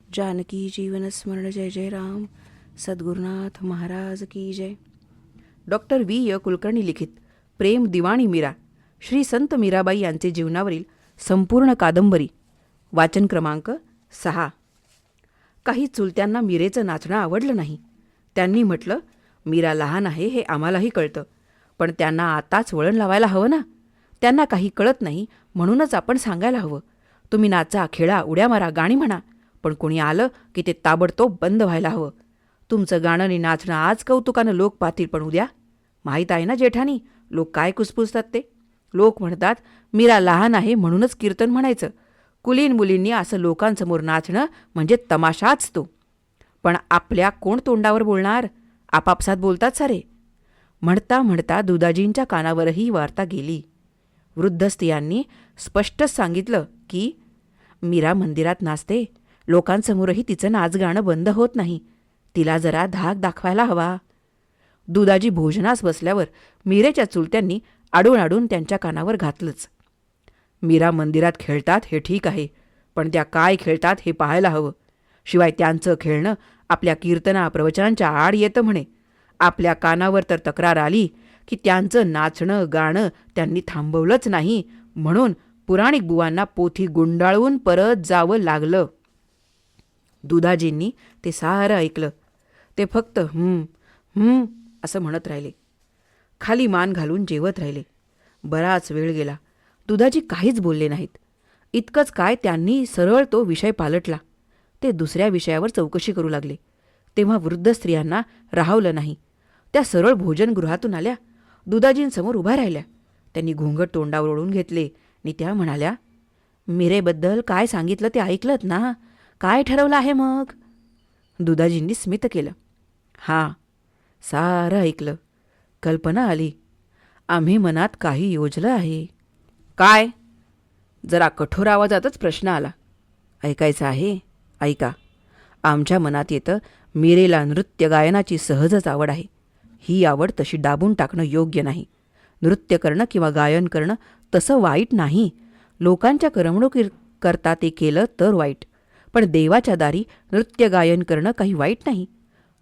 जानकी जीवन स्मरण जय जय राम. सद्गुरुनाथ महाराज की जय. Doctor V. य. कुलकर्णी लिखित प्रेम दिवाणी मीरा, श्री संत मीराबाई यांचे जीवनावरील संपूर्ण कादंबरी. वाचन क्रमांक 6. काही चुलत्यांना मीरेचं नाचणं आवडलं नाही. त्यांनी म्हटलं, मीरा लहान आहे हे आम्हालाही कळतं, पण त्यांना आताच वळण लावायला हवं ना. त्यांना काही कळत नाही म्हणूनच आपण सांगायला हवं. तुम्ही नाचा, खेळा, उड्या मारा, गाणी म्हणा, पण कोणी आलं की ते ताबडतोब बंद व्हायला हवं. तुमचं गाणं आणि नाचणं आज कौतुकानं लोक पाहतील, पण उद्या माहीत आहे ना जेठानी, लोक काय कुसपुसतात ते. लोक म्हणतात मीरा लहान आहे म्हणूनच कीर्तन म्हणायचं. कुलीन मुलींनी असं लोकांसमोर नाचणं म्हणजे तमाशाच तो. पण आपल्या कोण तोंडावर बोलणार, आपापसात बोलतात सारे. म्हणता म्हणता दुधाजींच्या कानावरही ही वार्ता गेली. वृद्ध स्त्रियांनी स्पष्टच सांगितलं की मीरा मंदिरात नाचते, लोकांसमोरही तिचं नाचगाणं बंद होत नाही, तिला जरा धाक दाखवायला हवा. दुधाजी भोजनास बसल्यावर मीरेच्या चुलत्यांनी आडून त्यांच्या कानावर घातलंच. मीरा मंदिरात खेळतात हे ठीक आहे, पण त्या काय खेळतात हे पाहायला हवं. शिवाय त्यांचं खेळणं आपल्या कीर्तना प्रवचनांच्या आड येतं म्हणे. आपल्या कानावर तर तक्रार आली की त्यांचं नाचणं गाणं त्यांनी थांबवलंच नाही, म्हणून पुराणिक बुवांना पोथी गुंडाळून परत जावं लागलं. दुधाजींनी ते सारं ऐकलं. ते फक्त असं म्हणत राहिले. खाली मान घालून जेवत राहिले. बराच वेळ गेला. दुधाजी काहीच बोलले नाहीत. इतकंच काय, त्यांनी सरळ तो विषय पालटला. ते दुसऱ्या विषयावर चौकशी करू लागले. तेव्हा वृद्ध स्त्रियांना राहवलं नाही. त्या सरळ भोजनगृहातून आल्या, दुधाजींसमोर उभ्या राहिल्या. त्यांनी घोंगट तोंडावर ओढून घेतले आणि त्या म्हणाल्या, मीरेबद्दल काय सांगितलं ते ऐकलंत ना, काय ठरवलं आहे मग? दुधाजींनी स्मित केलं. हां, सारं ऐकलं. कल्पना आली. आम्ही मनात काही योजलं आहे. काय? जरा कठोर आवाजातच प्रश्न आला. ऐकायचं आहे? ऐका. आमच्या मनात येतं, मीरेला नृत्य गायनाची सहजच आवड आहे. ही आवड तशी दाबून टाकणं योग्य नाही. नृत्य करणं किंवा गायन करणं तसं वाईट नाही. लोकांच्या करमणुकीकरता ते केलं तर वाईट, पण देवाच्या दारी नृत्य गायन करणं काही वाईट नाही.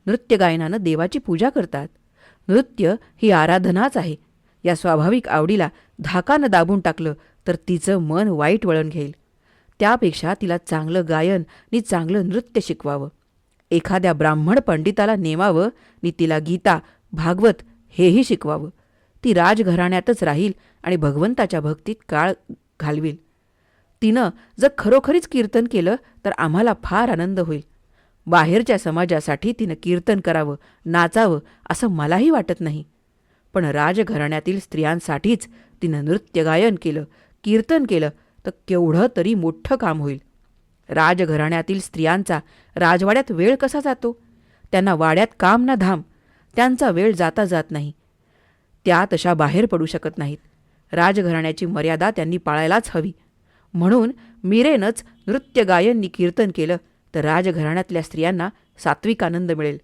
नृत्य गायनानं देवाची पूजा करतात. नृत्य ही आराधनाच आहे. या स्वाभाविक आवडीला धाकानं दाबून टाकलं तर तिचं मन वाईट वळण घेईल. त्यापेक्षा तिला चांगलं गायन आणि चांगलं नृत्य शिकवावं. एखाद्या ब्राह्मण पंडिताला नेमावं आणि तिला गीता, भागवत हेही शिकवावं. ती राजघराण्यातच राहील आणि भगवंताच्या भक्तीत काळ घालवील. तिनं जर खरोखरीच कीर्तन केलं तर आम्हाला फार आनंद होईल. बाहेरच्या समाजासाठी तिनं कीर्तन करावं, नाचावं असं मलाही वाटत नाही. पण राजघराण्यातील स्त्रियांसाठीच तिनं नृत्य गायन केलं, कीर्तन केलं तर केवढं तरी मोठं काम होईल. राजघराण्यातील स्त्रियांचा राजवाड्यात वेळ कसा जातो? त्यांना वाड्यात काम ना धाम. त्यांचा वेळ जाता जात नाही. त्या तशा बाहेर पडू शकत नाहीत. राजघराण्याची मर्यादा त्यांनी पाळायलाच हवी. म्हणून मीरेनंच नृत्य गायननी कीर्तन केलं तर राजघराण्यातल्या स्त्रियांना सात्विक आनंद मिळेल.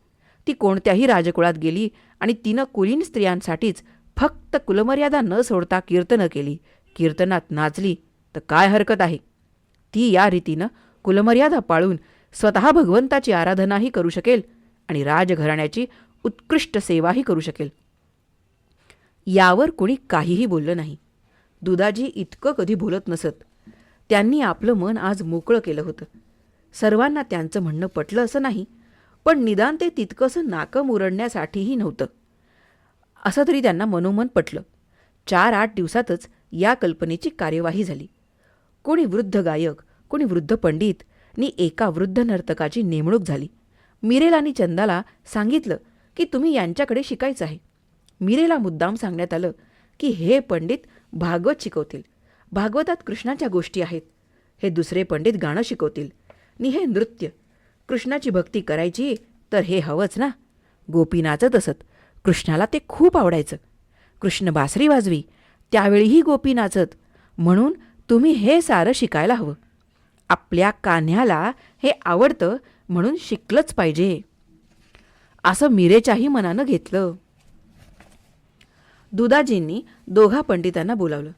ती कोणत्याही राजकुळात गेली आणि तिनं कुलीन स्त्रियांसाठीच फक्त कुलमर्यादा न सोडता कीर्तनं केली, कीर्तनात नाचली तर काय हरकत आहे? ती या रीतीनं कुलमर्यादा पाळून स्वतः भगवंताची आराधनाही करू शकेल आणि राजघराण्याची उत्कृष्ट सेवाही करू शकेल. यावर कुणी काहीही बोललं नाही. दुधाजी इतकं कधी बोलत नसत. त्यांनी आपलं मन आज मोकळं केलं होतं. सर्वांना त्यांचं म्हणणं पटलं असं नाही, पण निदान ते तितकंसं नाकं मुरडण्यासाठीही नव्हतं. असं तरी त्यांना मनोमन पटलं. 4-8 दिवसातच या कल्पनेची कार्यवाही झाली. कोणी वृद्ध गायक, कोणी वृद्ध पंडित आणि एका वृद्ध नर्तकाची नेमणूक झाली. मीरेला आणि चंदाला सांगितलं की तुम्ही यांच्याकडे शिकायचं आहे. मीरेला मुद्दाम सांगण्यात आलं की हे पंडित भागवत शिकवतील. भागवतात कृष्णाच्या गोष्टी आहेत. हे दुसरे पंडित गाणं शिकवतील आणि हे नृत्य. कृष्णाची भक्ती करायची तर हे हवंच ना. गोपी नाचत असत. कृष्णाला ते खूप आवडायचं. कृष्ण बासरी वाजवी, त्यावेळीही गोपी नाचत. म्हणून तुम्ही हे सारं शिकायला हवं. आपल्या कान्ह्याला हे आवडतं म्हणून शिकलंच पाहिजे. असं मीरेच्याही मनानं घेतलं. दुधाजींनी दोघा पंडितांना बोलावलं.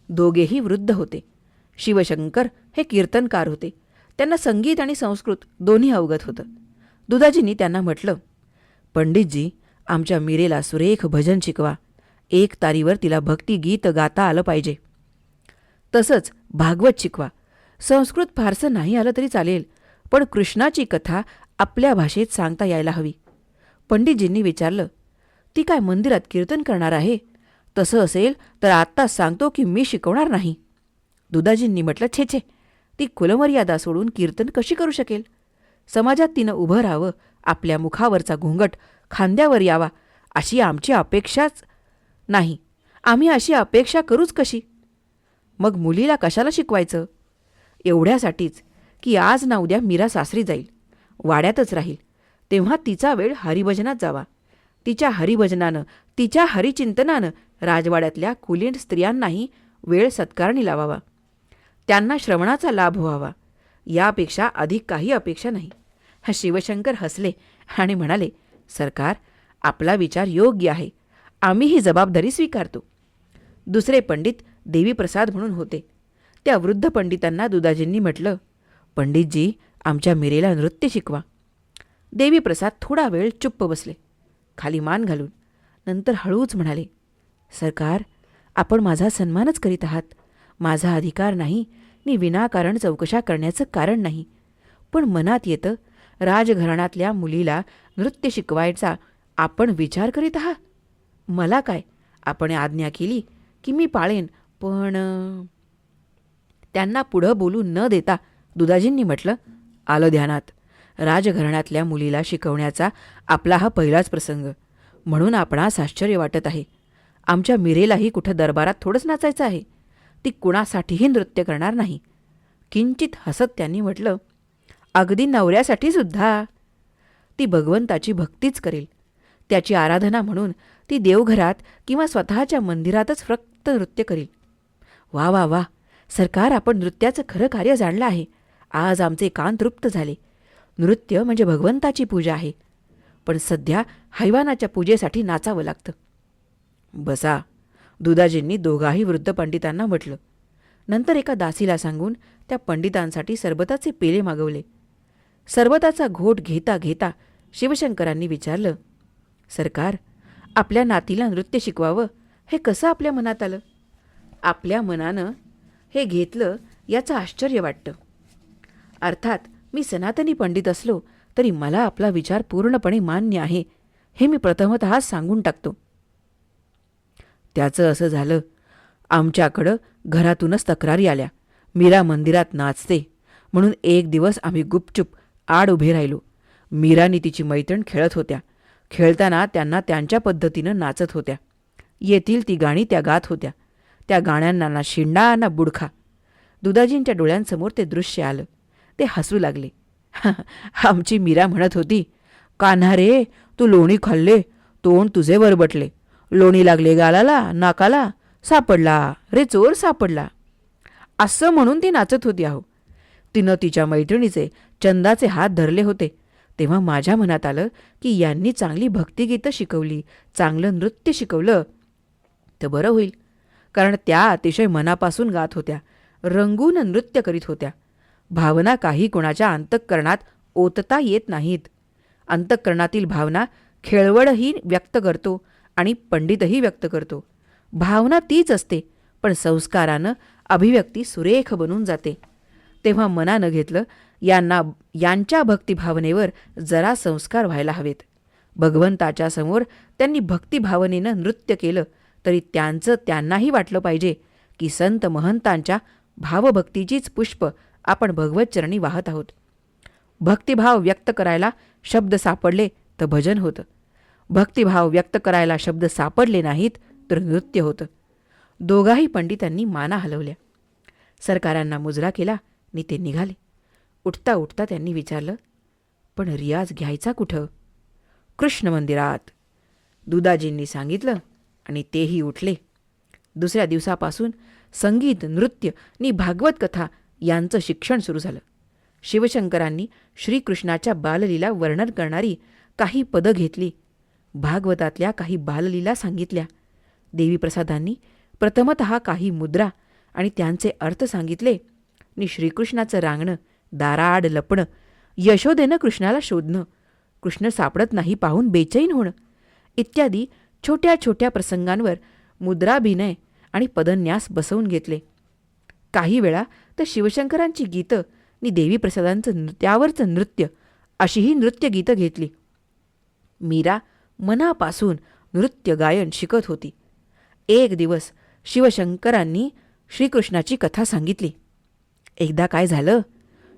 दोघेही वृद्ध होते. शिवशंकर हे कीर्तनकार होते. त्यांना संगीत आणि संस्कृत दोन्ही अवगत होतं. दुधाजींनी त्यांना म्हटलं, पंडितजी, आमच्या मीरेला सुरेख भजन शिकवा. एक तारीवर तिला भक्तिगीत गाता आलं पाहिजे. तसंच भागवत शिकवा. संस्कृत फारसं नाही आलं तरी चालेल, पण कृष्णाची कथा आपल्या भाषेत सांगता यायला हवी. पंडितजींनी विचारलं, ती काय मंदिरात कीर्तन करणार आहे? तसं असेल तर आत्ताच सांगतो की मी शिकवणार नाही. दुधाजींनी म्हटलं, छे छे, ती कुलमर्यादा सोडून कीर्तन कशी करू शकेल? समाजात तिनं उभं राहावं, आपल्या मुखावरचा घोंगट खांद्यावर यावा, अशी आमची अपेक्षाच नाही. आम्ही अशी अपेक्षा करूच कशी? मग मुलीला कशाला शिकवायचं? एवढ्यासाठीच की आज ना उद्या मीरा सासरी जाईल, वाड्यातच राहील. तेव्हा तिचा वेळ हरिभजनात जावा. तिच्या हरिभजनानं, तिच्या हरिचिंतनानं राजवाड्यातल्या कुलीन स्त्रियांनाही वेळ सत्कारणी लावावा. त्यांना श्रवणाचा लाभ व्हावा. यापेक्षा अधिक काही अपेक्षा नाही. शिवशंकर हसले आणि म्हणाले, सरकार, आपला विचार योग्य आहे. आम्ही ही जबाबदारी स्वीकारतो. दुसरे पंडित देवीप्रसाद म्हणून होते. त्या वृद्ध पंडितांना दुधाजींनी म्हटलं, पंडितजी, आमच्या मीरेला नृत्य शिकवा. देवीप्रसाद थोडा वेळ चुप्प बसले, खाली मान घालून. नंतर हळूच म्हणाले, सरकार, आपण माझा सन्मानच करीत आहात. माझा अधिकार नाही नि विनाकारण चौकशा करण्याचं कारण नाही. पण मनात येतं, राजघराण्यातल्या मुलीला नृत्य शिकवायचा आपण विचार करीत आहात. मला काय, आपण आज्ञा केली की मी पाळेन. पण त्यांना पुढं बोलू न देता दुधाजींनी म्हटलं, आलं ध्यानात. राजघराण्यातल्या मुलीला शिकवण्याचा आपला हा पहिलाच प्रसंग, म्हणून आपणास आश्चर्य वाटत आहे. आमच्या मीरेलाही कुठं दरबारात थोडंच नाचायचं आहे. ती कुणासाठीही नृत्य करणार नाही. किंचित हसत त्यांनी म्हटलं, अगदी नवऱ्यासाठी सुद्धा. ती भगवंताची भक्तीच करेल. त्याची आराधना म्हणून ती देवघरात किंवा स्वतःच्या मंदिरातच फक्त नृत्य करील. वा वा वा, सरकार, आपण नृत्याचं खरं कार्य जाणलं आहे. आज आमचे कान तृप्त झाले. नृत्य म्हणजे भगवंताची पूजा आहे. पण सध्या हैवानाच्या पूजेसाठी नाचावं लागतं. बसा, दुधाजींनी दोघाही वृद्ध पंडितांना म्हटलं. नंतर एका दासीला सांगून त्या पंडितांसाठी सरबताचे पेले मागवले. सरबताचा घोट घेता घेता शिवशंकरांनी विचारलं, सरकार, आपल्या नातीला नृत्य शिकवावं हे कसं आपल्या मनात आलं? आपल्या मनानं हे घेतलं याचं आश्चर्य वाटतं. अर्थात मी सनातनी पंडित असलो तरी मला आपला विचार पूर्णपणे मान्य आहे, हे मी प्रथमतः सांगून टाकतो. त्याचं असं झालं, आमच्याकडं घरातूनच तक्रारी आल्या. मीरा मंदिरात नाचते म्हणून एक दिवस आम्ही गुपचूप आड उभे राहिलो. मीरानी तिची मैत्रीण खेळत होत्या. खेळताना त्यांना त्यांच्या पद्धतीनं नाचत होत्या. येथील ती गाणी त्या गात होत्या. त्या गाण्यांना ना शिंडा ना बुडखा. दुधाजींच्या डोळ्यांसमोर ते दृश्य आलं. ते हसू लागले. आमची मीरा म्हणत होती, कान्हा रे, तू लोणी खाल्ले, तोंड तुझे वरबटले. लोणी लागले गालाला, नाकाला, सापडला रे चोर सापडला. असं म्हणून ती नाचत होती. अहो, तिनं तिच्या मैत्रिणीचे चंदाचे हात धरले होते. तेव्हा माझ्या मनात आलं की यांनी चांगली भक्तिगीतं शिकवली, चांगलं नृत्य शिकवलं तर बरं होईल. कारण त्या अतिशय मनापासून गात होत्या, रंगून नृत्य करीत होत्या. भावना काही कोणाच्या अंतःकरणात ओतता येत नाहीत. अंतःकरणातील भावना खेळवडही व्यक्त करतो आणि पंडितही व्यक्त करतो. भावना तीच असते, पण संस्कारानं अभिव्यक्ती सुरेख बनून जाते. तेव्हा मनानं घेतलं, यांच्या भक्तिभावनेवर जरा संस्कार व्हायला हवेत. भगवंताच्या समोर त्यांनी भक्तिभावनेनं नृत्य केलं तरी त्यांचं त्यांनाही वाटलं पाहिजे की संत महंतांच्या भावभक्तीचीच पुष्प आपण भगवतचरणी वाहत आहोत. भक्तिभाव व्यक्त करायला शब्द सापडले तर भजन होतं. भक्तिभाव व्यक्त करायला शब्द सापडले नाहीत तर नृत्य होतं. दोघाही पंडितांनी माना हलवल्या. सरकारांना मुजरा केला आणि ते निघाले. उठता उठता त्यांनी विचारलं, पण रियाज घ्यायचा कुठं? कृष्ण मंदिरात, दुधाजींनी सांगितलं आणि तेही उठले. दुसऱ्या दिवसापासून संगीत, नृत्य आणि भागवत कथा यांचं शिक्षण सुरू झालं. शिवशंकरांनी श्रीकृष्णाच्या बाललीला वर्णन करणारी काही पदं घेतली. भागवतातल्या काही बाललीला सांगितल्या. देवीप्रसादांनी प्रथमतः काही मुद्रा आणि त्यांचे अर्थ सांगितले आणि श्रीकृष्णाचं रांगणं दाराआड लपणं, यशोदेनं कृष्णाला शोधणं, कृष्ण सापडत नाही पाहून बेचैन होणं इत्यादी छोट्या छोट्या प्रसंगांवर मुद्राभिनय आणि पदन्यास बसवून घेतले. काही वेळा तर शिवशंकरांची गीतं नि देवीप्रसादांचं त्यावरचं नृत्य अशीही नृत्यगीतं घेतली. मीरा मनापासून नृत्य गायन शिकत होती. एक दिवस शिवशंकरांनी श्रीकृष्णाची कथा सांगितली. एकदा काय झालं,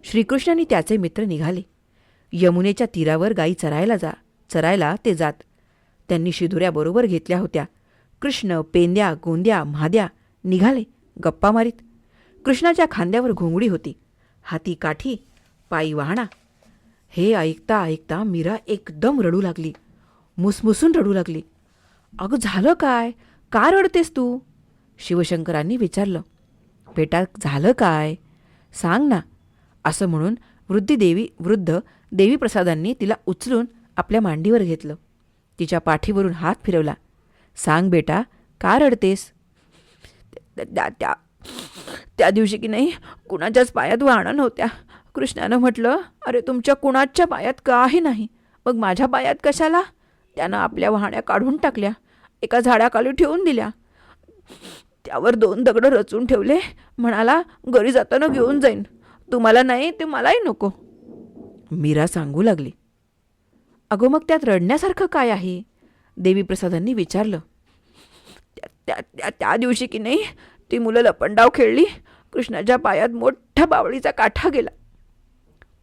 श्रीकृष्णांनी त्याचे मित्र निघाले. यमुनेच्या तीरावर गायी चरायला ते जात. त्यांनी शिदुऱ्याबरोबर घेतल्या होत्या. कृष्ण पेंद्या गोंद्या म्हाद्या निघाले गप्पा मारीत. कृष्णाच्या खांद्यावर घोंगडी होती, हाती काठी, पायी वाहणा. हे ऐकता ऐकता मीरा एकदम रडू लागली, मुसमुसून रडू लागली. अगं झालं काय, का रडतेस तू? शिवशंकरांनी विचारलं. बेटा झालं काय, सांग ना. असं म्हणून वृद्ध देवीप्रसादांनी तिला उचलून आपल्या मांडीवर घेतलं. तिच्या पाठीवरून हात फिरवला. सांग बेटा, का रडतेस? त्या दिवशी की नाही कुणाच्याच पायात वाहणं नव्हत्या. कृष्णानं म्हटलं, अरे तुमच्या कुणाच्या पायात काही नाही, मग माझ्या पायात कशाला? त्यानं आपल्या वाहण्या काढून टाकल्या, एका झाडाखाली ठेवून दिल्या. त्यावर 2 दगडं रचून ठेवले. म्हणाला, घरी जाताना घेऊन जाईन, तुम्हाला नाही ते मलाही नको. मीरा सांगू लागली. अगो मग त्यात रडण्यासारखं काय आहे? देवीप्रसादांनी विचारलं. त्या दिवशी की नाही ती मुलं लपंडाव खेळली. कृष्णाच्या पायात मोठ्या बावळीचा काठा गेला.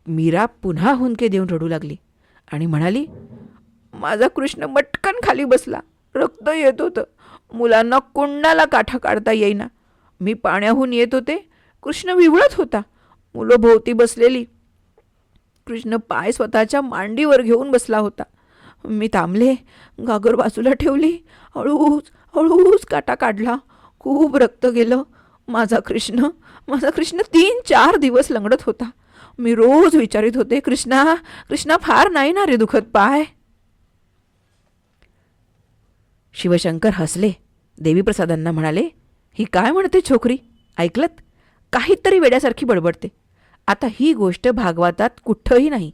मीरा पुन्हा हुंदके देऊन रडू लागली आणि म्हणाली, माझा कृष्ण मटकन खाली बसला, रक्त येत होतं. मुलांना कुणाला काठा काढता येईना. मी पाण्याहून येत होते, कृष्ण विव्हळत होता. मुलं भोवती बसलेली. कृष्ण पाय स्वतःच्या मांडीवर घेऊन बसला होता. मी थांबले, गागर बाजूला ठेवली, हळूच काटा काढला. खूप रक्त गेलं. माझा कृष्ण 3-4 दिवस लंगडत होता. मी रोज विचारित होते, कृष्णा फार नाही ना रे दुखत पाय? शिवशंकर हसले. देवीप्रसादांना म्हणाले, ही काय म्हणते छोकरी, ऐकलत? काहीतरी वेड्यासारखी बडबडते. आता ही गोष्ट भागवतात कुठंही नाही.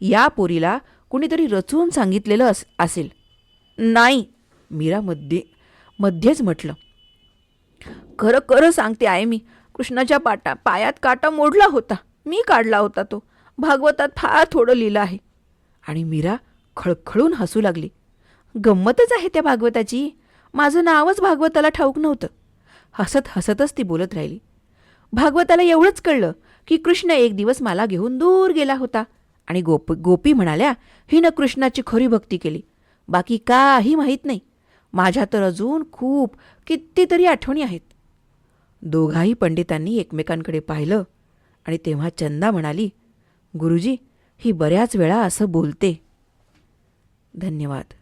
या पोरीला कुणीतरी रचून सांगितलेलं असेल. नाही, मीरा मध्येच म्हटलं. खरं सांगते आहे मी. कृष्णाच्या पायात काटा मोडला होता, मी काढला होता तो. भागवतात फार थोडं लिहिलं आहे. आणि मीरा खळखळून हसू लागली. गंमतच आहे त्या भागवताची. माझं नावच भागवताला ठाऊक नव्हतं. हसतच ती बोलत राहिली. भागवताला एवढंच कळलं की कृष्ण एक दिवस मला घेऊन दूर गेला होता आणि गोपी म्हणाल्या, हिनं कृष्णाची खरी भक्ती केली. बाकी काही माहीत नाही. माझ्या तर अजून खूप कितीतरी आठवणी आहेत. दोघाही पंडितांनी एकमेकांकडे पाहिलं आणि तेव्हा चंदा म्हणाली, गुरुजी, ही बऱ्याच वेळा असं बोलते. धन्यवाद.